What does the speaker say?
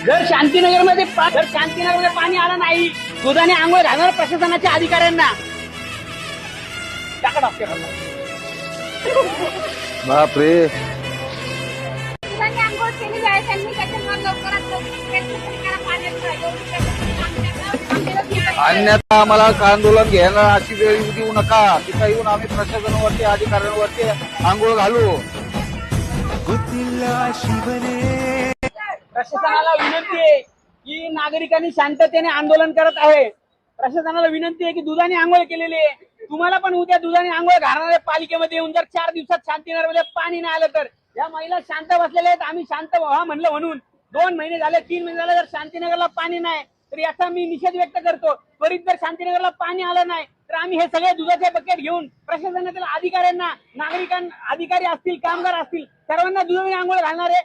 जर शांतीनगरमध्ये पाणी आलं नाही, दुधाने आंघोळ घालणार प्रशासनाच्या अधिकाऱ्यांना टाका डॉक्टर. बापरे, दुधाने आंघोळ केलेली आहे त्यांनी, त्याच्यामुळे लवकरात लवकर प्रयत्न करा पाण्याचा. अन्यथा आम्हाला आंदोलन घ्यायला अशी वेळ येऊ देऊ नका. तिथं येऊन आम्ही प्रशासनावरती अधिकाऱ्यांवरती आंघोळ घालू. प्रशासनाला विनंती आहे की नागरिकांनी शांततेने आंदोलन करत आहे. प्रशासनाला विनंती आहे की दुधाने आंघोळ केलेली आहे, तुम्हाला पण उद्या दुधाने आंघोळ घालणाऱ्या पालिकेमध्ये येऊन जर 4 दिवसात शांतीनगरमध्ये पाणी नाही आलं तर या महिला शांत बसलेल्या आहेत. आम्ही शांत व्हा म्हणलं म्हणून 2 महिने झाले, 3 महिने झाले, जर शांतीनगरला पाणी नाही तर याचा मी निषेध व्यक्त करतो. त्वरित जर शांतीनगरला पाणी आलं नाही तर आम्ही हे सगळे दुधाचे बकेट घेऊन प्रशासनातील अधिकाऱ्यांना, अधिकारी असतील, कामगार असतील, सर्वांना दुधाने आंघोळ घालणार आहे.